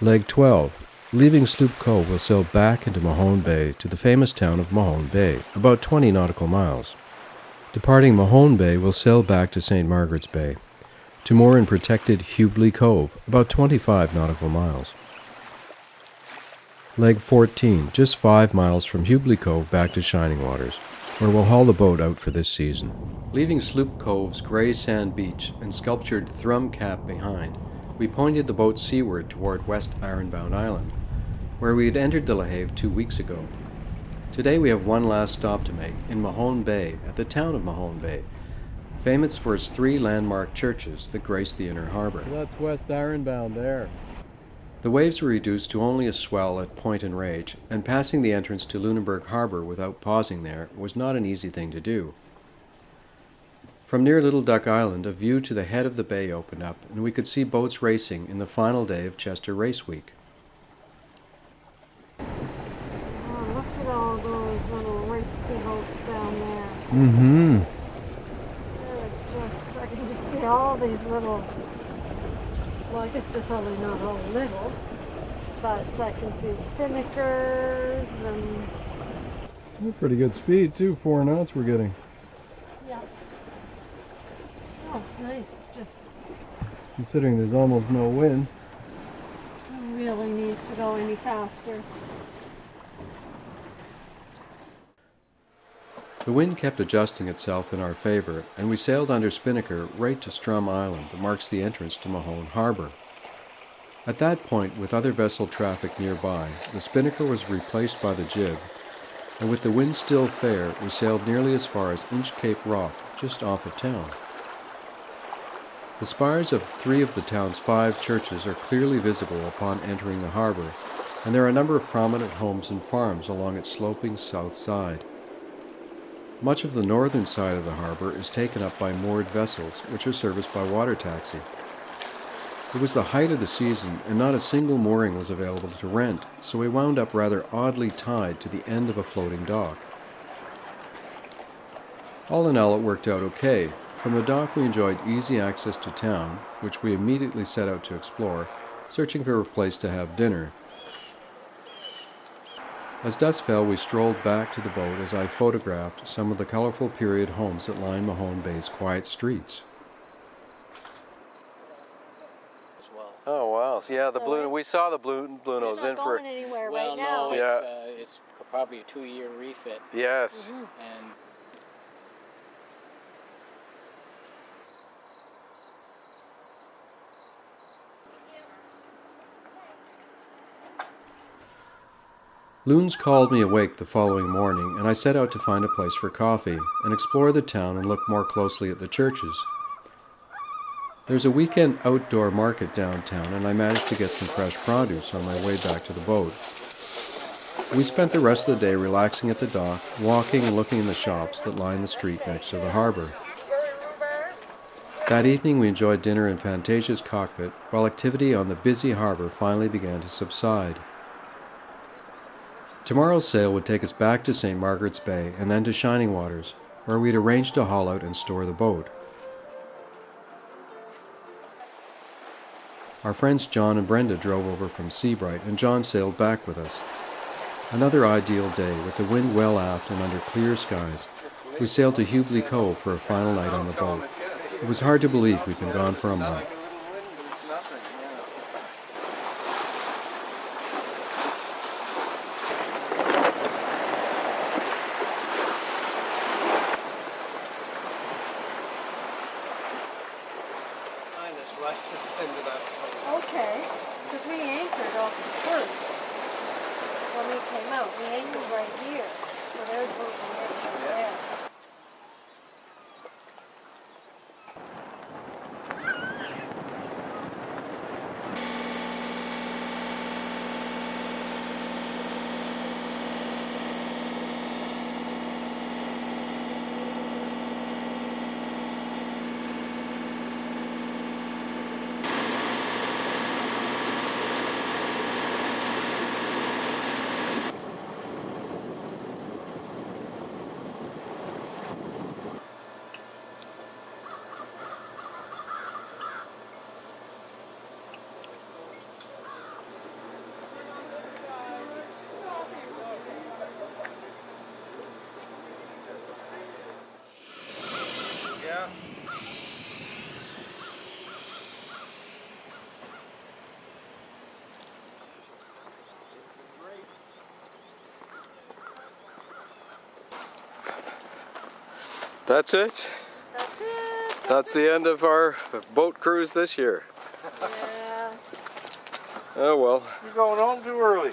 Leg 12. Leaving Sloop Cove, we'll sail back into Mahone Bay to the famous town of Mahone Bay, about 20 nautical miles. Departing Mahone Bay, we'll sail back to St. Margaret's Bay, to moor in protected Hubli Cove, about 25 nautical miles. Leg 14, just 5 miles from Hubli Cove back to Shining Waters, where we'll haul the boat out for this season. Leaving Sloop Cove's grey sand beach and sculptured Thrum Cap behind, we pointed the boat seaward toward West Ironbound Island, where we had entered the Le Havre 2 weeks ago. Today we have one last stop to make in Mahone Bay, at the town of Mahone Bay, famous for its 3 landmark churches that grace the inner harbour. Well, that's West Ironbound there. The waves were reduced to only a swell at Point Enrage, and passing the entrance to Lunenburg Harbour without pausing there was not an easy thing to do. From near Little Duck Island, a view to the head of the bay opened up, and we could see boats racing in the final day of Chester Race Week. Oh, look at all those little racy boats down there. Mm-hmm. It's just, I can just see all these little, well, I guess they're probably not all little, but I can see spinnakers and... They're pretty good speed too, 4 knots we're getting. Yeah. Oh, it's nice. It's just... Considering there's almost no wind. It really needs to go any faster. The wind kept adjusting itself in our favour, and we sailed under spinnaker right to Strum Island that marks the entrance to Mahone Harbour. At that point, with other vessel traffic nearby, the spinnaker was replaced by the jib, and with the wind still fair, we sailed nearly as far as Inchcape Rock, just off of town. The spires of 3 of the town's 5 churches are clearly visible upon entering the harbour, and there are a number of prominent homes and farms along its sloping south side. Much of the northern side of the harbour is taken up by moored vessels, which are serviced by water taxi. It was the height of the season, and not a single mooring was available to rent, so we wound up rather oddly tied to the end of a floating dock. All in all, it worked out okay. From the dock we enjoyed easy access to town, which we immediately set out to explore, searching for a place to have dinner. As dusk fell, we strolled back to the boat as I photographed some of the colourful period homes that line Mahone Bay's quiet streets. Oh wow! So yeah, the balloon. We saw the balloon. It's Bluenos not in for. going anywhere Well, right now. no, Yeah. it's probably a 2-year refit, Yes. Mhm. and Loons called me awake the following morning, and I set out to find a place for coffee and explore the town and look more closely at the churches. There's a weekend outdoor market downtown, and I managed to get some fresh produce on my way back to the boat. We spent the rest of the day relaxing at the dock, walking and looking in the shops that line the street next to the harbour. That evening we enjoyed dinner in Fantasia's cockpit, while activity on the busy harbour finally began to subside. Tomorrow's sail would take us back to St. Margaret's Bay and then to Shining Waters, where we'd arranged to haul out and store the boat. Our friends John and Brenda drove over from Seabright, and John sailed back with us. Another ideal day, with the wind well aft and under clear skies. We sailed to Hubli Cove for a final night on the boat. It was hard to believe we'd been gone for a month. Okay, because we anchored off the church when we came out. We anchored right here. So there's boat right there. That's it. That's it. That's the end of our boat cruise this year. Yes. Oh well. You're going home too early.